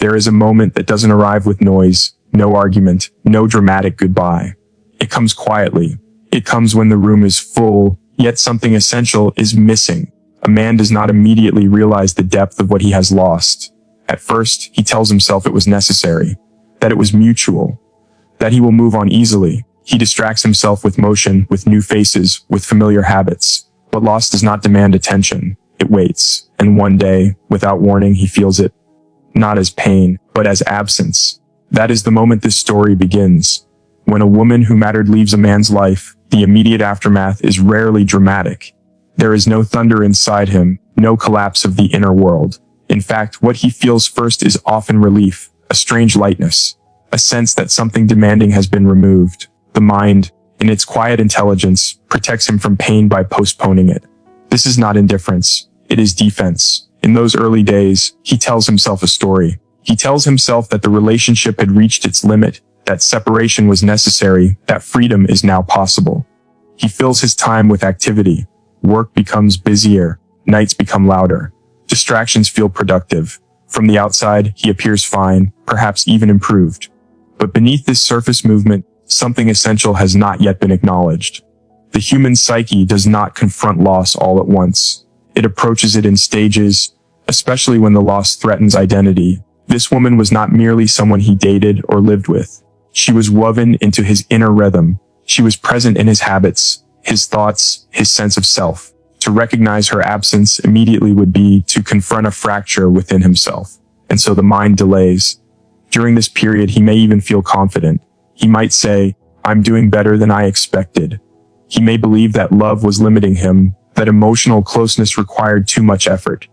There is a moment that doesn't arrive with noise, no argument, no dramatic goodbye. It comes quietly. It comes when the room is full, yet something essential is missing. A man does not immediately realize the depth of what he has lost. At first, he tells himself it was necessary, that it was mutual, that he will move on easily. He distracts himself with motion, with new faces, with familiar habits. But loss does not demand attention. It waits, and one day, without warning, he feels it. Not as pain, but as absence. That is the moment this story begins. When a woman who mattered leaves a man's life, the immediate aftermath is rarely dramatic. There is no thunder inside him, no collapse of the inner world. In fact, what he feels first is often relief, a strange lightness, a sense that something demanding has been removed. The mind, in its quiet intelligence, protects him from pain by postponing it. This is not indifference, it is defense. In those early days, he tells himself a story. He tells himself that the relationship had reached its limit, that separation was necessary, that freedom is now possible. He fills his time with activity. Work becomes busier, nights become louder. Distractions feel productive. From the outside, he appears fine, perhaps even improved. But beneath this surface movement, something essential has not yet been acknowledged. The human psyche does not confront loss all at once. It approaches it in stages, especially when the loss threatens identity. This woman was not merely someone he dated or lived with. She was woven into his inner rhythm. She was present in his habits, his thoughts, his sense of self. To recognize her absence immediately would be to confront a fracture within himself. And so the mind delays. During this period, he may even feel confident. He might say, "I'm doing better than I expected." He may believe that love was limiting him, that emotional closeness required too much effort.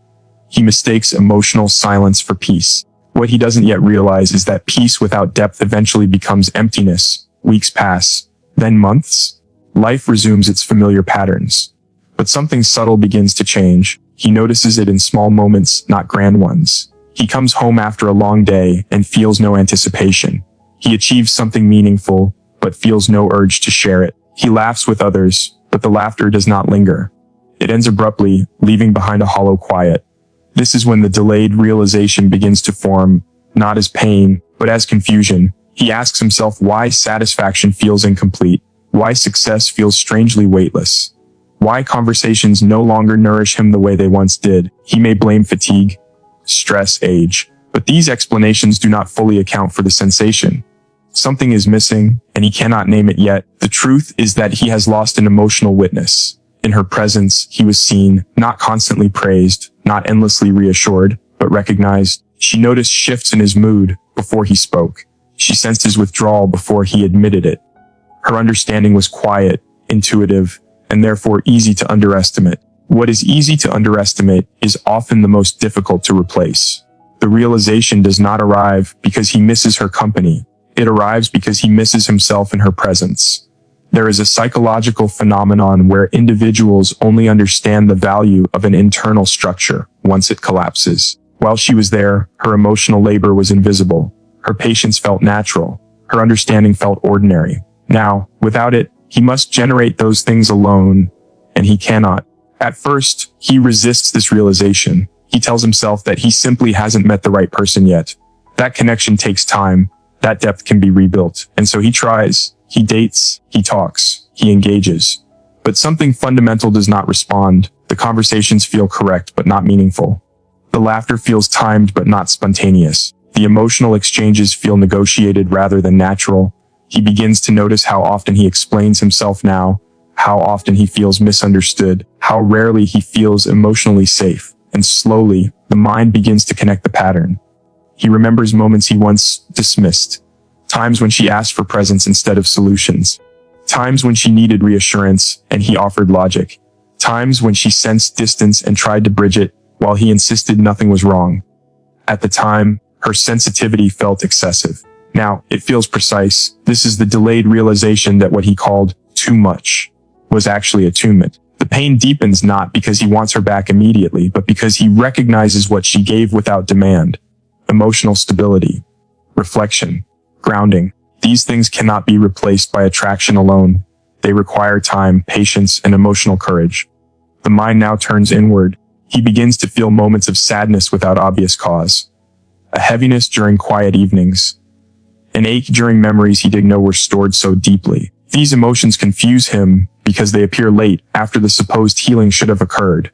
He mistakes emotional silence for peace. What he doesn't yet realize is that peace without depth eventually becomes emptiness. Weeks pass, then months. Life resumes its familiar patterns. But something subtle begins to change. He notices it in small moments, not grand ones. He comes home after a long day and feels no anticipation. He achieves something meaningful, but feels no urge to share it. He laughs with others, but the laughter does not linger. It ends abruptly, leaving behind a hollow quiet. This is when the delayed realization begins to form, not as pain, but as confusion. He asks himself why satisfaction feels incomplete, why success feels strangely weightless, why conversations no longer nourish him the way they once did. He may blame fatigue, stress, age, but these explanations do not fully account for the sensation. Something is missing, and he cannot name it yet. The truth is that he has lost an emotional witness. In her presence, he was seen, not constantly praised, not endlessly reassured, but recognized. She noticed shifts in his mood before he spoke. She sensed his withdrawal before he admitted it. Her understanding was quiet, intuitive, and therefore easy to underestimate. What is easy to underestimate is often the most difficult to replace. The realization does not arrive because he misses her company. It arrives because he misses himself in her presence. There is a psychological phenomenon where individuals only understand the value of an internal structure once it collapses. While she was there, her emotional labor was invisible. Her patience felt natural. Her understanding felt ordinary. Now, without it, he must generate those things alone, and he cannot. At first, he resists this realization. He tells himself that he simply hasn't met the right person yet. That connection takes time. That depth can be rebuilt. And so he tries. He dates. He talks. He engages. But something fundamental does not respond. The conversations feel correct, but not meaningful. The laughter feels timed, but not spontaneous. The emotional exchanges feel negotiated rather than natural. He begins to notice how often he explains himself now, how often he feels misunderstood, how rarely he feels emotionally safe. And slowly, the mind begins to connect the pattern. He remembers moments he once dismissed. Times when she asked for presence instead of solutions. Times when she needed reassurance and he offered logic. Times when she sensed distance and tried to bridge it while he insisted nothing was wrong. At the time, her sensitivity felt excessive. Now, it feels precise. This is the delayed realization that what he called too much was actually attunement. The pain deepens not because he wants her back immediately, but because he recognizes what she gave without demand. Emotional stability, reflection, grounding. These things cannot be replaced by attraction alone. They require time, patience, and emotional courage. The mind now turns inward. He begins to feel moments of sadness without obvious cause. a heaviness during quiet evenings, an ache during memories he didn't know were stored so deeply. These emotions confuse him because they appear late after the supposed healing should have occurred.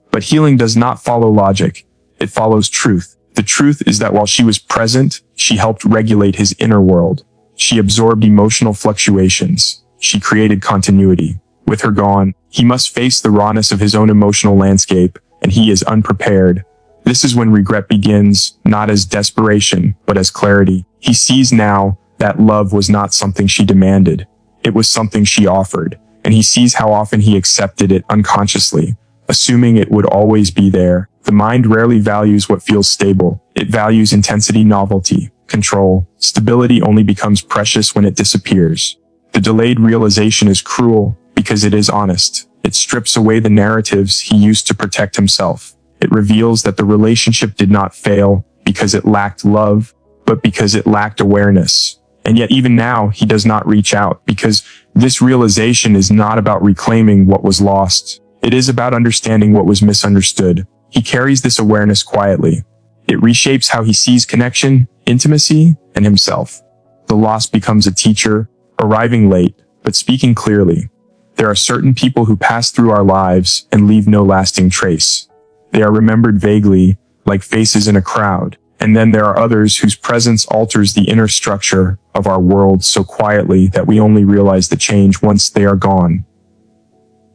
But healing does not follow logic. It follows truth. The truth is that while she was present, she helped regulate his inner world. She absorbed emotional fluctuations. She created continuity. With her gone, he must face the rawness of his own emotional landscape, and he is unprepared. This is when regret begins, not as desperation, but as clarity. He sees now that love was not something she demanded. It was something she offered, and he sees how often he accepted it unconsciously, assuming it would always be there. The mind rarely values what feels stable. It values intensity, novelty, control. Stability only becomes precious when it disappears. The delayed realization is cruel because it is honest. It strips away the narratives he used to protect himself. It reveals that the relationship did not fail because it lacked love, but because it lacked awareness. And yet even now, he does not reach out because this realization is not about reclaiming what was lost. It is about understanding what was misunderstood. He carries this awareness quietly. It reshapes how he sees connection, intimacy, and himself. The loss becomes a teacher, arriving late, but speaking clearly. There are certain people who pass through our lives and leave no lasting trace. They are remembered vaguely, like faces in a crowd. And then there are others whose presence alters the inner structure of our world so quietly that we only realize the change once they are gone.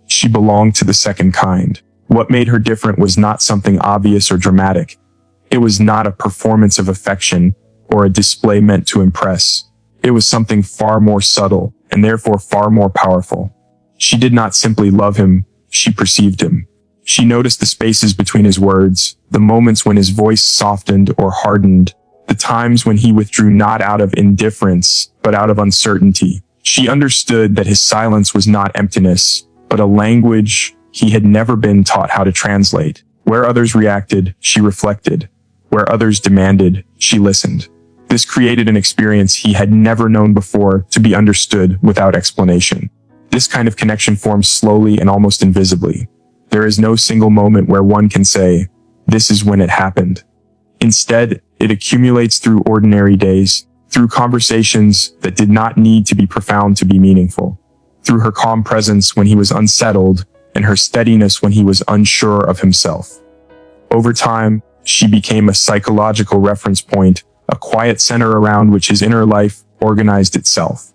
She belonged to the second kind. What made her different was not something obvious or dramatic. It was not a performance of affection or a display meant to impress. It was something far more subtle and therefore far more powerful. She did not simply love him, she perceived him. She noticed the spaces between his words, the moments when his voice softened or hardened, the times when he withdrew not out of indifference, but out of uncertainty. She understood that his silence was not emptiness, but a language he had never been taught how to translate. Where others reacted, she reflected. Where others demanded, she listened. This created an experience he had never known before to be understood without explanation. This kind of connection forms slowly and almost invisibly. There is no single moment where one can say, "This is when it happened." Instead, it accumulates through ordinary days, through conversations that did not need to be profound to be meaningful, through her calm presence when he was unsettled, and her steadiness when he was unsure of himself. Over time, she became a psychological reference point, a quiet center around which his inner life organized itself.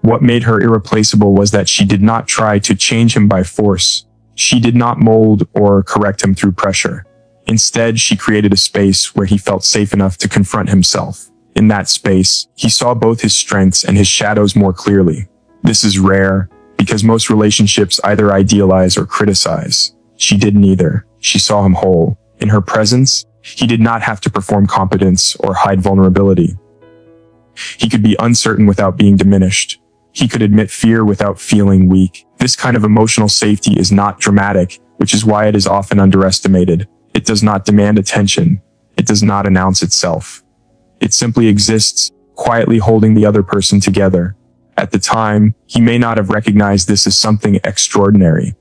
What made her irreplaceable was that she did not try to change him by force. She did not mold or correct him through pressure. Instead, she created a space where he felt safe enough to confront himself. In that space, he saw both his strengths and his shadows more clearly. This is rare, because most relationships either idealize or criticize. She did neither. She saw him whole. In her presence, he did not have to perform competence or hide vulnerability. He could be uncertain without being diminished. He could admit fear without feeling weak. This kind of emotional safety is not dramatic, which is why it is often underestimated. It does not demand attention. It does not announce itself. It simply exists, quietly holding the other person together. At the time, he may not have recognized this as something extraordinary.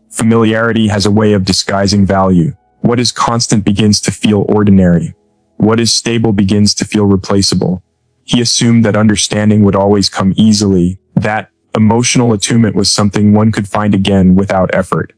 Familiarity has a way of disguising value. What is constant begins to feel ordinary. What is stable begins to feel replaceable. He assumed that understanding would always come easily, that emotional attunement was something one could find again without effort.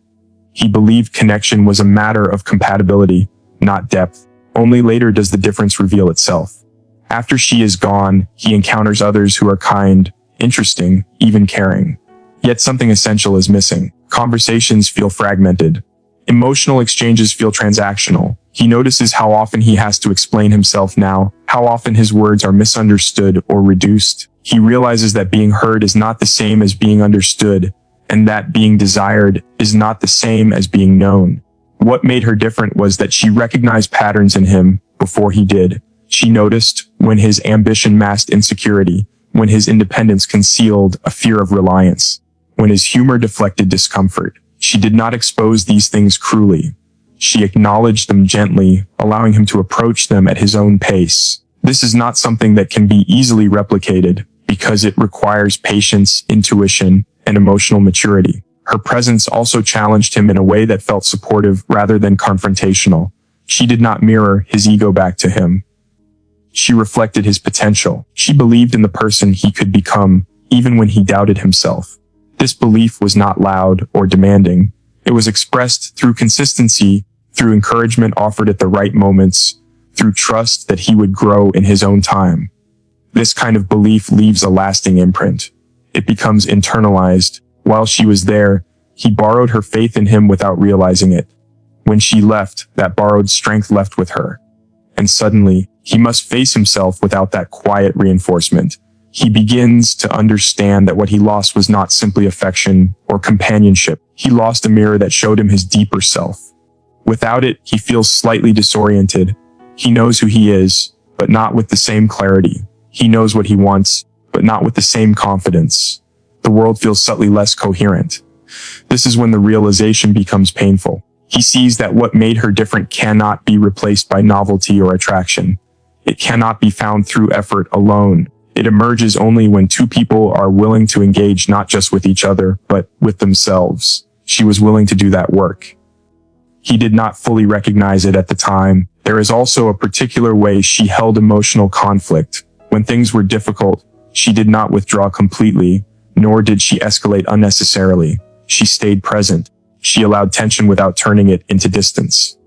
He believed connection was a matter of compatibility, not depth. Only later does the difference reveal itself. After she is gone, he encounters others who are kind, interesting, even caring. Yet something essential is missing. Conversations feel fragmented. Emotional exchanges feel transactional. He notices how often he has to explain himself now, how often his words are misunderstood or reduced. He realizes that being heard is not the same as being understood, and that being desired is not the same as being known. What made her different was that she recognized patterns in him before he did. She noticed when his ambition masked insecurity, when his independence concealed a fear of reliance, when his humor deflected discomfort. She did not expose these things cruelly. She acknowledged them gently, allowing him to approach them at his own pace. This is not something that can be easily replicated because it requires patience, intuition, and emotional maturity. Her presence also challenged him in a way that felt supportive rather than confrontational. She did not mirror his ego back to him. She reflected his potential. She believed in the person he could become, even when he doubted himself. This belief was not loud or demanding. It was expressed through consistency, through encouragement offered at the right moments, through trust that he would grow in his own time. This kind of belief leaves a lasting imprint. It becomes internalized. While she was there, he borrowed her faith in him without realizing it. When she left, that borrowed strength left with her. And suddenly, he must face himself without that quiet reinforcement. He begins to understand that what he lost was not simply affection or companionship. He lost a mirror that showed him his deeper self. Without it, he feels slightly disoriented. He knows who he is, but not with the same clarity. He knows what he wants, but not with the same confidence. The world feels subtly less coherent. This is when the realization becomes painful. He sees that what made her different cannot be replaced by novelty or attraction. It cannot be found through effort alone. It emerges only when two people are willing to engage not just with each other, but with themselves. She was willing to do that work. He did not fully recognize it at the time. There is also a particular way she held emotional conflict. When things were difficult, she did not withdraw completely, nor did she escalate unnecessarily. She stayed present. She allowed tension without turning it into distance.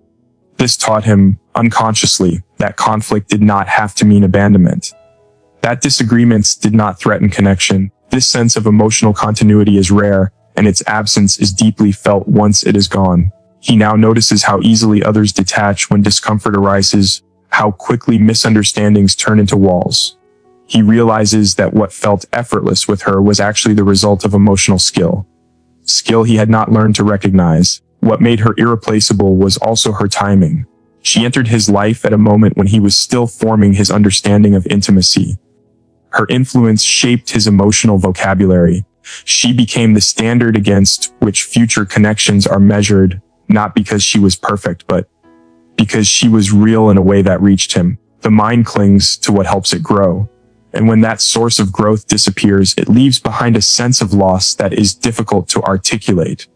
This taught him, unconsciously, that conflict did not have to mean abandonment. That disagreements did not threaten connection. This sense of emotional continuity is rare, and its absence is deeply felt once it is gone. He now notices how easily others detach when discomfort arises, how quickly misunderstandings turn into walls. He realizes that what felt effortless with her was actually the result of emotional skill. Skill he had not learned to recognize. What made her irreplaceable was also her timing. She entered his life at a moment when he was still forming his understanding of intimacy. Her influence shaped his emotional vocabulary. She became the standard against which future connections are measured, not because she was perfect, but because she was real in a way that reached him. The mind clings to what helps it grow. And when that source of growth disappears, it leaves behind a sense of loss that is difficult to articulate.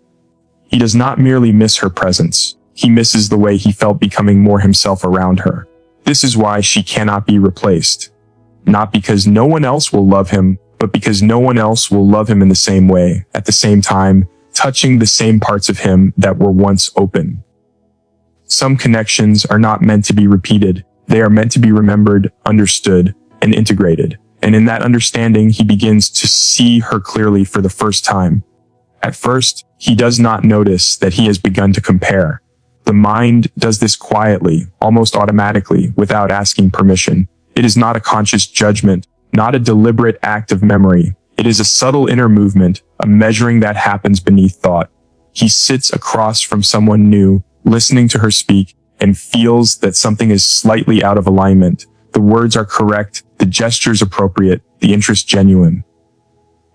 He does not merely miss her presence. He misses the way he felt becoming more himself around her. This is why she cannot be replaced. Not because no one else will love him, but because no one else will love him in the same way, at the same time, touching the same parts of him that were once open. Some connections are not meant to be repeated. They are meant to be remembered, understood, and integrated. And in that understanding, he begins to see her clearly for the first time. At first, he does not notice that he has begun to compare. The mind does this quietly, almost automatically, without asking permission. It is not a conscious judgment, not a deliberate act of memory. It is a subtle inner movement, a measuring that happens beneath thought. He sits across from someone new, listening to her speak, and feels that something is slightly out of alignment. The words are correct, the gestures appropriate, the interest genuine.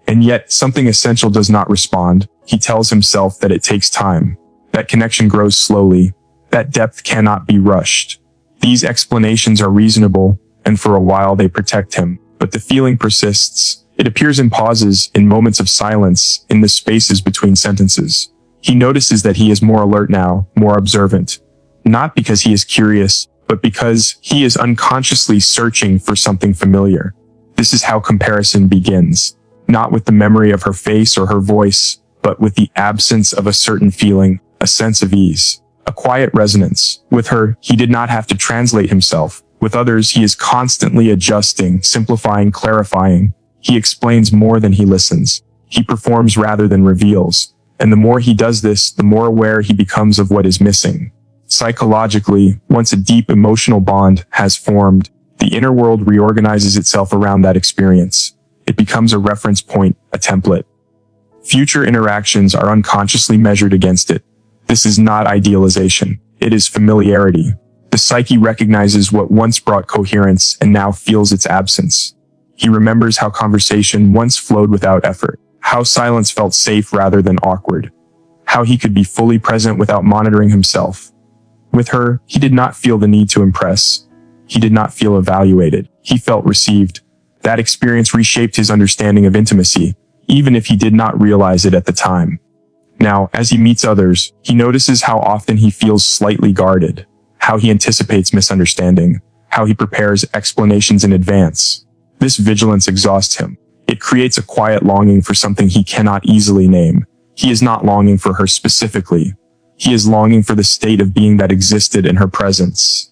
And yet, something essential does not respond. He tells himself that it takes time. That connection grows slowly. That depth cannot be rushed. These explanations are reasonable, and for a while they protect him. But the feeling persists. It appears in pauses, in moments of silence, in the spaces between sentences. He notices that he is more alert now, more observant. Not because he is curious, but because he is unconsciously searching for something familiar. This is how comparison begins. Not with the memory of her face or her voice, but with the absence of a certain feeling, a sense of ease, a quiet resonance. With her, he did not have to translate himself. With others, he is constantly adjusting, simplifying, clarifying. He explains more than he listens. He performs rather than reveals. And the more he does this, the more aware he becomes of what is missing. Psychologically, once a deep emotional bond has formed, the inner world reorganizes itself around that experience. It becomes a reference point, a template. Future interactions are unconsciously measured against it. This is not idealization. It is familiarity. The psyche recognizes what once brought coherence and now feels its absence. He remembers how conversation once flowed without effort, how silence felt safe rather than awkward, how he could be fully present without monitoring himself. With her, he did not feel the need to impress. He did not feel evaluated. He felt received. That experience reshaped his understanding of intimacy, even if he did not realize it at the time. Now, as he meets others, he notices how often he feels slightly guarded, how he anticipates misunderstanding, how he prepares explanations in advance. This vigilance exhausts him. It creates a quiet longing for something he cannot easily name. He is not longing for her specifically. He is longing for the state of being that existed in her presence.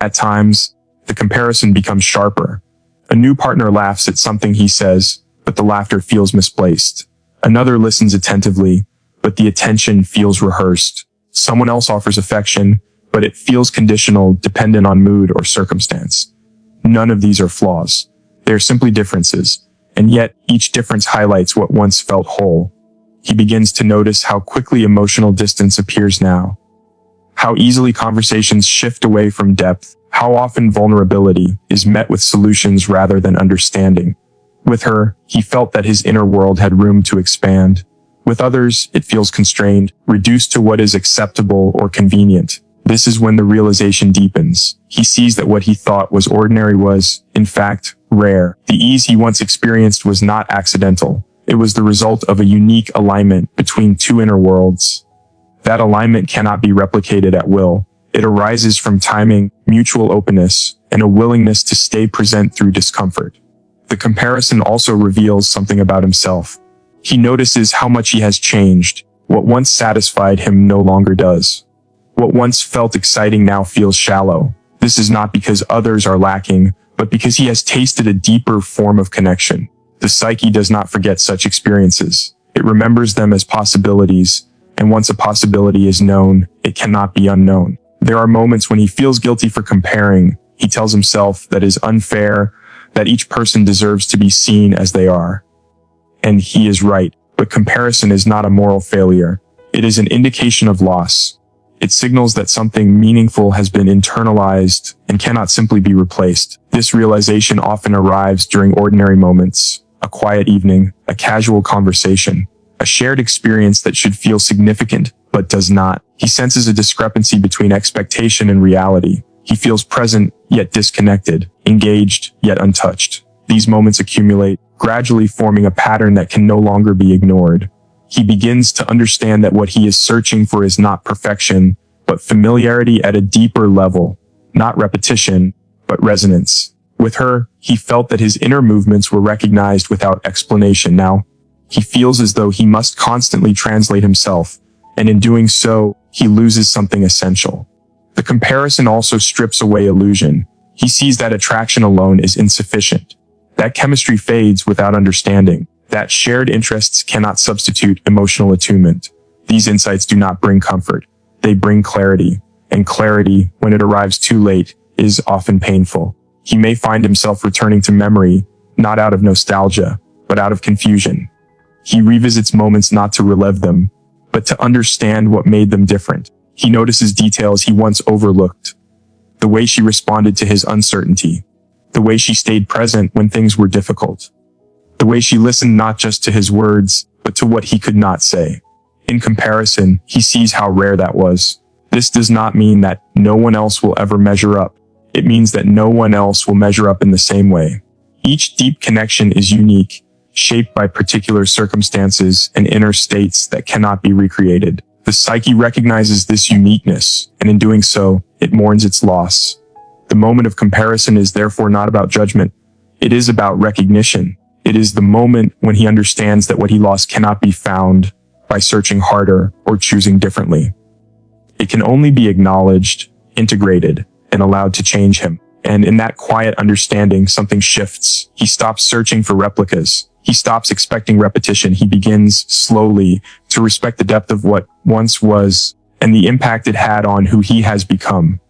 At times, the comparison becomes sharper. A new partner laughs at something he says, but the laughter feels misplaced. Another listens attentively, but the attention feels rehearsed. Someone else offers affection, but it feels conditional, dependent on mood or circumstance. None of these are flaws. They are simply differences, and yet each difference highlights what once felt whole. He begins to notice how quickly emotional distance appears now, how easily conversations shift away from depth, how often vulnerability is met with solutions rather than understanding. With her, he felt that his inner world had room to expand. With others, it feels constrained, reduced to what is acceptable or convenient. This is when the realization deepens. He sees that what he thought was ordinary was, in fact, rare. The ease he once experienced was not accidental. It was the result of a unique alignment between two inner worlds. That alignment cannot be replicated at will. It arises from timing, mutual openness, and a willingness to stay present through discomfort. The comparison also reveals something about himself. He notices how much he has changed. What once satisfied him no longer does. What once felt exciting now feels shallow. This is not because others are lacking, but because he has tasted a deeper form of connection. The psyche does not forget such experiences. It remembers them as possibilities, and once a possibility is known, it cannot be unknown. There are moments when he feels guilty for comparing. He tells himself that it is unfair, that each person deserves to be seen as they are. And he is right, but comparison is not a moral failure. It is an indication of loss. It signals that something meaningful has been internalized and cannot simply be replaced. This realization often arrives during ordinary moments, a quiet evening, a casual conversation, a shared experience that should feel significant, but does not. He senses a discrepancy between expectation and reality. He feels present, yet disconnected, engaged, yet untouched. These moments accumulate, gradually forming a pattern that can no longer be ignored. He begins to understand that what he is searching for is not perfection, but familiarity at a deeper level, not repetition, but resonance. With her, he felt that his inner movements were recognized without explanation. Now, he feels as though he must constantly translate himself, and in doing so, he loses something essential. The comparison also strips away illusion. He sees that attraction alone is insufficient. That chemistry fades without understanding. That shared interests cannot substitute emotional attunement. These insights do not bring comfort. They bring clarity. And clarity, when it arrives too late, is often painful. He may find himself returning to memory, not out of nostalgia, but out of confusion. He revisits moments not to relive them, but to understand what made them different. He notices details he once overlooked. The way she responded to his uncertainty. The way she stayed present when things were difficult. The way she listened not just to his words, but to what he could not say. In comparison, he sees how rare that was. This does not mean that no one else will ever measure up. It means that no one else will measure up in the same way. Each deep connection is unique, shaped by particular circumstances and inner states that cannot be recreated. The psyche recognizes this uniqueness, and in doing so, it mourns its loss. The moment of comparison is therefore not about judgment. It is about recognition. It is the moment when he understands that what he lost cannot be found by searching harder or choosing differently. It can only be acknowledged, integrated, and allowed to change him. And in that quiet understanding, something shifts. He stops searching for replicas. He stops expecting repetition. He begins slowly to respect the depth of what once was and the impact it had on who he has become.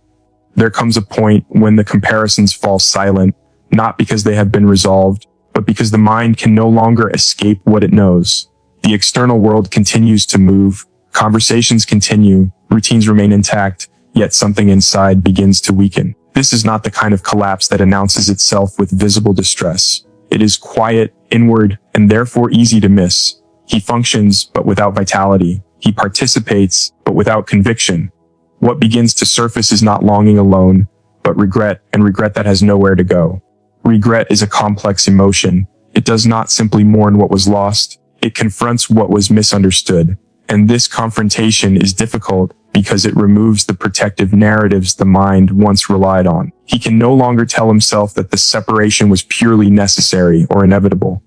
There comes a point when the comparisons fall silent, not because they have been resolved, but because the mind can no longer escape what it knows. The external world continues to move, conversations continue, routines remain intact, yet something inside begins to weaken. This is not the kind of collapse that announces itself with visible distress. It is quiet, inward, and therefore easy to miss. He functions, but without vitality. He participates, but without conviction. What begins to surface is not longing alone, but regret, and regret that has nowhere to go. Regret is a complex emotion. It does not simply mourn what was lost. It confronts what was misunderstood. And this confrontation is difficult because it removes the protective narratives the mind once relied on. He can no longer tell himself that the separation was purely necessary or inevitable.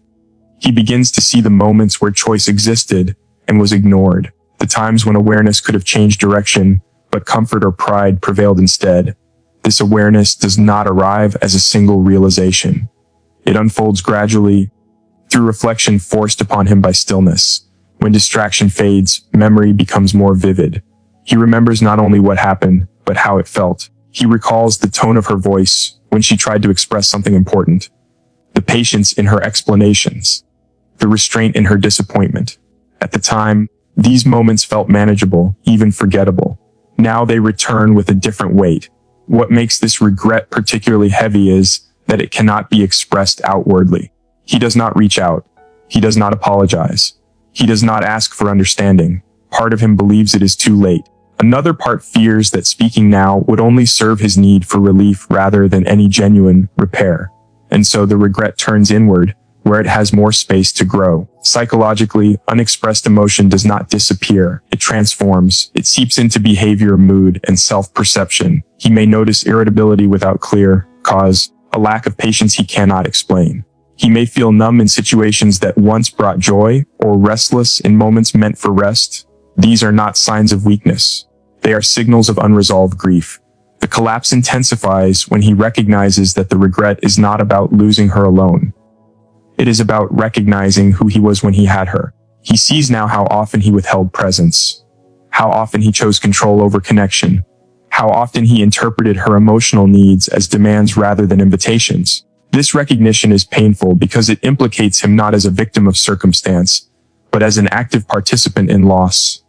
He begins to see the moments where choice existed and was ignored, the times when awareness could have changed direction, but comfort or pride prevailed instead. This awareness does not arrive as a single realization. It unfolds gradually, through reflection forced upon him by stillness. When distraction fades, memory becomes more vivid. He remembers not only what happened, but how it felt. He recalls the tone of her voice when she tried to express something important, the patience in her explanations, the restraint in her disappointment. At the time, these moments felt manageable, even forgettable. Now they return with a different weight. What makes this regret particularly heavy is that it cannot be expressed outwardly. He does not reach out. He does not apologize. He does not ask for understanding. Part of him believes it is too late. Another part fears that speaking now would only serve his need for relief rather than any genuine repair. And so the regret turns inward, where it has more space to grow. Psychologically, unexpressed emotion does not disappear. It transforms. It seeps into behavior, mood, and self-perception. He may notice irritability without clear cause, a lack of patience he cannot explain. He may feel numb in situations that once brought joy, or restless in moments meant for rest. These are not signs of weakness. They are signals of unresolved grief. The collapse intensifies when he recognizes that the regret is not about losing her alone. It is about recognizing who he was when he had her. He sees now how often he withheld presence, how often he chose control over connection, how often he interpreted her emotional needs as demands rather than invitations. This recognition is painful because it implicates him not as a victim of circumstance, but as an active participant in loss.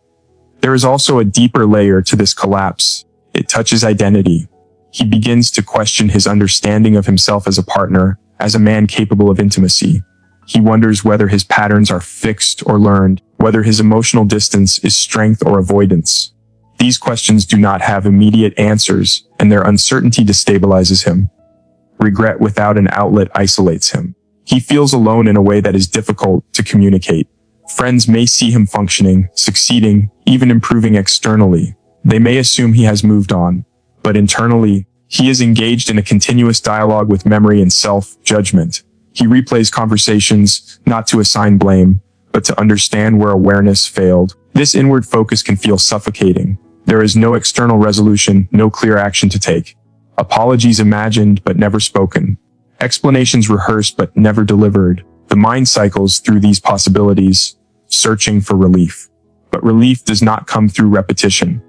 There is also a deeper layer to this collapse. It touches identity. He begins to question his understanding of himself as a partner, as a man capable of intimacy. He wonders whether his patterns are fixed or learned, whether his emotional distance is strength or avoidance. These questions do not have immediate answers, and their uncertainty destabilizes him. Regret without an outlet isolates him. He feels alone in a way that is difficult to communicate. Friends may see him functioning, succeeding, even improving externally. They may assume he has moved on, but internally, he is engaged in a continuous dialogue with memory and self-judgment. He replays conversations, not to assign blame, but to understand where awareness failed. This inward focus can feel suffocating. There is no external resolution, no clear action to take. Apologies imagined but never spoken. Explanations rehearsed but never delivered. The mind cycles through these possibilities, searching for relief. But relief does not come through repetition.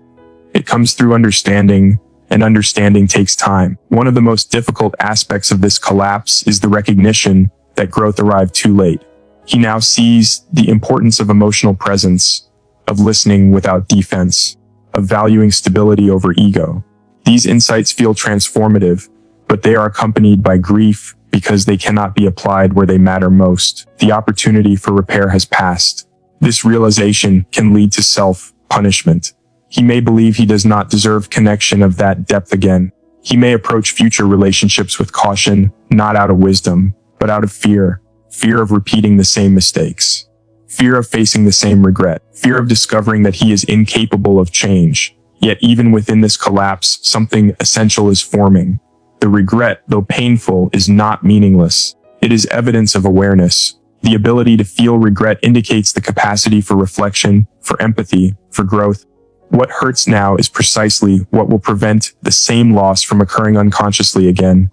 It comes through understanding, and understanding takes time. One of the most difficult aspects of this collapse is the recognition that growth arrived too late. He now sees the importance of emotional presence, of listening without defense, of valuing stability over ego. These insights feel transformative, but they are accompanied by grief because they cannot be applied where they matter most. The opportunity for repair has passed. This realization can lead to self-punishment. He may believe he does not deserve connection of that depth again. He may approach future relationships with caution, not out of wisdom, but out of fear. Fear of repeating the same mistakes. Fear of facing the same regret. Fear of discovering that he is incapable of change. Yet even within this collapse, something essential is forming. The regret, though painful, is not meaningless. It is evidence of awareness. The ability to feel regret indicates the capacity for reflection, for empathy, for growth. What hurts now is precisely what will prevent the same loss from occurring unconsciously again.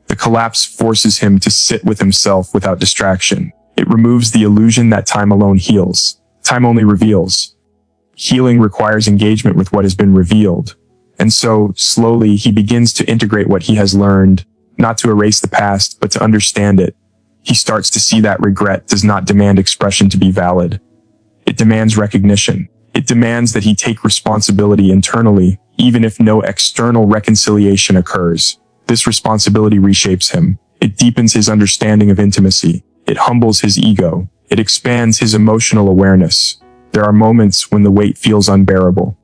The collapse forces him to sit with himself without distraction. It removes the illusion that time alone heals. Time only reveals. Healing requires engagement with what has been revealed. And so, slowly, he begins to integrate what he has learned, not to erase the past, but to understand it. He starts to see that regret does not demand expression to be valid. It demands recognition. It demands that he take responsibility internally, even if no external reconciliation occurs. This responsibility reshapes him. It deepens his understanding of intimacy. It humbles his ego. It expands his emotional awareness. There are moments when the weight feels unbearable,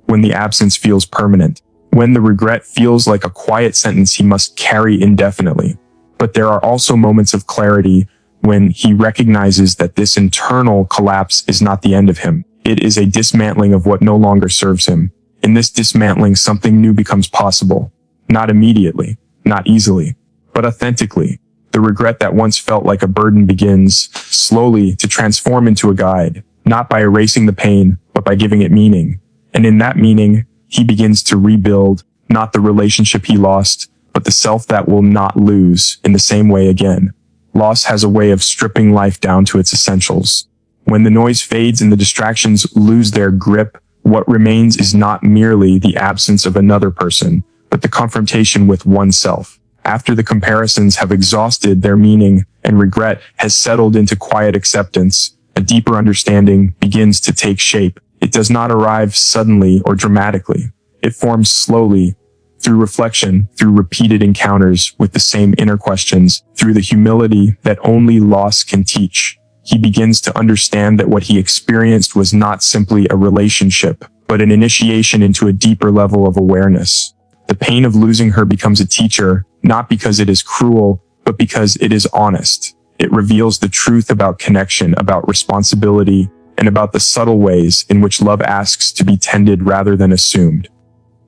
when the absence feels permanent, when the regret feels like a quiet sentence he must carry indefinitely. But there are also moments of clarity when he recognizes that this internal collapse is not the end of him. It is a dismantling of what no longer serves him. In this dismantling, something new becomes possible. Not immediately, not easily, but authentically. The regret that once felt like a burden begins, slowly, to transform into a guide, not by erasing the pain, but by giving it meaning. And in that meaning, he begins to rebuild, not the relationship he lost, but the self that will not lose in the same way again. Loss has a way of stripping life down to its essentials. When the noise fades and the distractions lose their grip, what remains is not merely the absence of another person, but the confrontation with oneself. After the comparisons have exhausted their meaning and regret has settled into quiet acceptance, a deeper understanding begins to take shape. It does not arrive suddenly or dramatically. It forms slowly, through reflection, through repeated encounters with the same inner questions, through the humility that only loss can teach. He begins to understand that what he experienced was not simply a relationship, but an initiation into a deeper level of awareness. The pain of losing her becomes a teacher, not because it is cruel, but because it is honest. It reveals the truth about connection, about responsibility, and about the subtle ways in which love asks to be tended rather than assumed.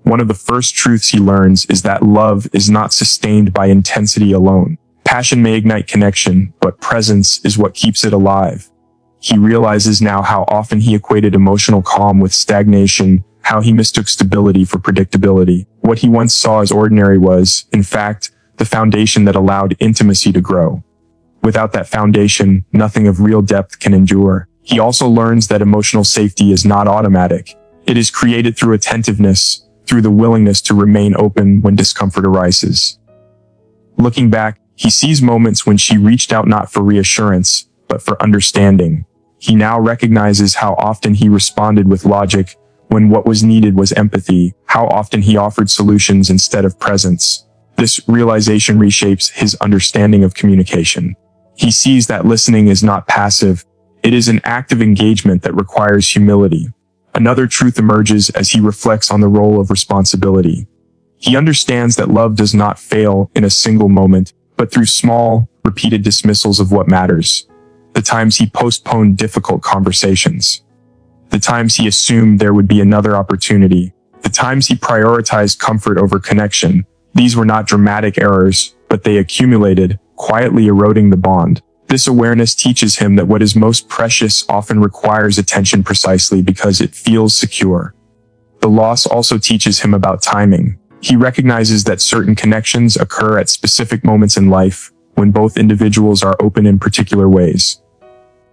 One of the first truths he learns is that love is not sustained by intensity alone. Passion may ignite connection, but presence is what keeps it alive. He realizes now how often he equated emotional calm with stagnation, how he mistook stability for predictability. What he once saw as ordinary was, in fact, the foundation that allowed intimacy to grow. Without that foundation, nothing of real depth can endure. He also learns that emotional safety is not automatic. It is created through attentiveness, through the willingness to remain open when discomfort arises. Looking back, he sees moments when she reached out not for reassurance, but for understanding. He now recognizes how often he responded with logic when what was needed was empathy, how often he offered solutions instead of presence. This realization reshapes his understanding of communication. He sees that listening is not passive, it is an active engagement that requires humility. Another truth emerges as he reflects on the role of responsibility. He understands that love does not fail in a single moment, but through small, repeated dismissals of what matters. The times he postponed difficult conversations. The times he assumed there would be another opportunity. The times he prioritized comfort over connection. These were not dramatic errors, but they accumulated, quietly eroding the bond. This awareness teaches him that what is most precious often requires attention precisely because it feels secure. The loss also teaches him about timing. He recognizes that certain connections occur at specific moments in life, when both individuals are open in particular ways.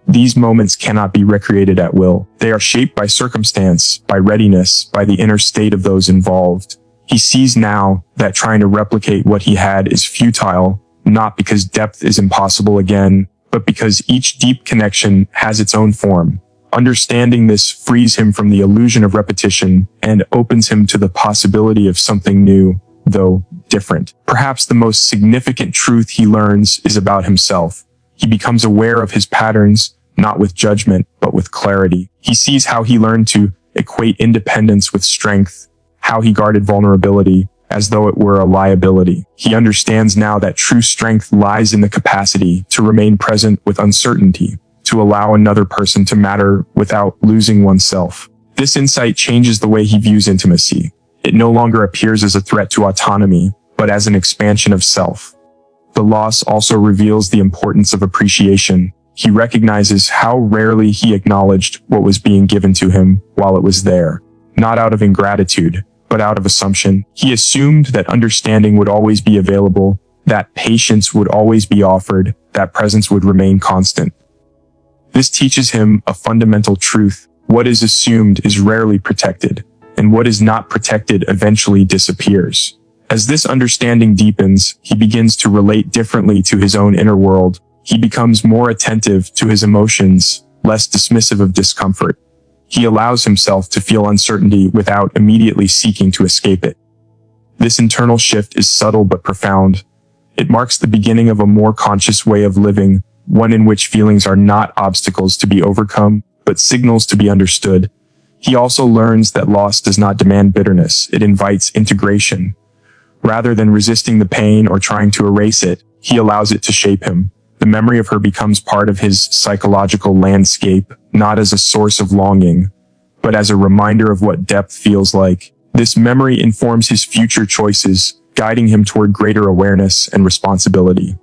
These moments cannot be recreated at will. They are shaped by circumstance, by readiness, by the inner state of those involved. He sees now that trying to replicate what he had is futile, not because depth is impossible again, but because each deep connection has its own form. Understanding this frees him from the illusion of repetition and opens him to the possibility of something new, though different. Perhaps the most significant truth he learns is about himself. He becomes aware of his patterns, not with judgment, but with clarity. He sees how he learned to equate independence with strength, how he guarded vulnerability as though it were a liability. He understands now that true strength lies in the capacity to remain present with uncertainty, to allow another person to matter without losing oneself. This insight changes the way he views intimacy. It no longer appears as a threat to autonomy, but as an expansion of self. The loss also reveals the importance of appreciation. He recognizes how rarely he acknowledged what was being given to him while it was there. Not out of ingratitude, but out of assumption. He assumed that understanding would always be available, that patience would always be offered, that presence would remain constant. This teaches him a fundamental truth. What is assumed is rarely protected, and what is not protected eventually disappears. As this understanding deepens, he begins to relate differently to his own inner world. He becomes more attentive to his emotions, less dismissive of discomfort. He allows himself to feel uncertainty without immediately seeking to escape it. This internal shift is subtle but profound. It marks the beginning of a more conscious way of living, one in which feelings are not obstacles to be overcome, but signals to be understood. He also learns that loss does not demand bitterness, it invites integration. Rather than resisting the pain or trying to erase it, he allows it to shape him. The memory of her becomes part of his psychological landscape, not as a source of longing, but as a reminder of what depth feels like. This memory informs his future choices, guiding him toward greater awareness and responsibility.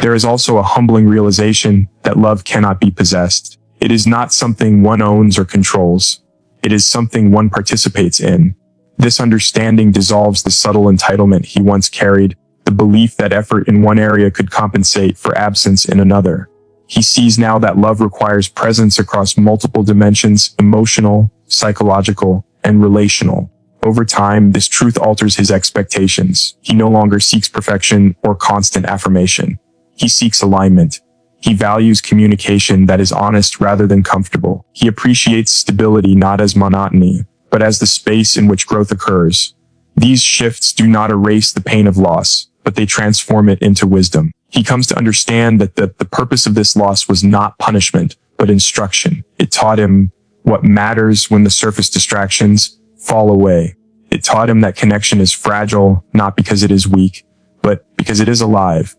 There is also a humbling realization that love cannot be possessed. It is not something one owns or controls. It is something one participates in. This understanding dissolves the subtle entitlement he once carried, the belief that effort in one area could compensate for absence in another. He sees now that love requires presence across multiple dimensions: emotional, psychological, and relational. Over time, this truth alters his expectations. He no longer seeks perfection or constant affirmation. He seeks alignment. He values communication that is honest rather than comfortable. He appreciates stability not as monotony, but as the space in which growth occurs. These shifts do not erase the pain of loss, but they transform it into wisdom. He comes to understand that the purpose of this loss was not punishment, but instruction. It taught him what matters when the surface distractions fall away. It taught him that connection is fragile, not because it is weak, but because it is alive.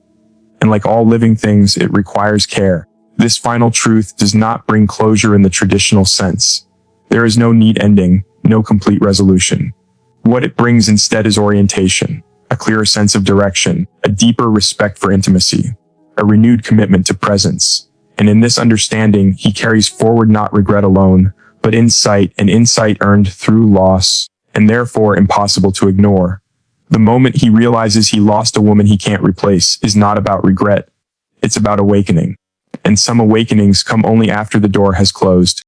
And like all living things, it requires care. This final truth does not bring closure in the traditional sense. There is no neat ending, no complete resolution. What it brings instead is orientation, a clearer sense of direction, a deeper respect for intimacy, a renewed commitment to presence. And in this understanding, he carries forward not regret alone, but insight, an insight earned through loss, and therefore impossible to ignore. The moment he realizes he lost a woman he can't replace is not about regret. It's about awakening. And some awakenings come only after the door has closed.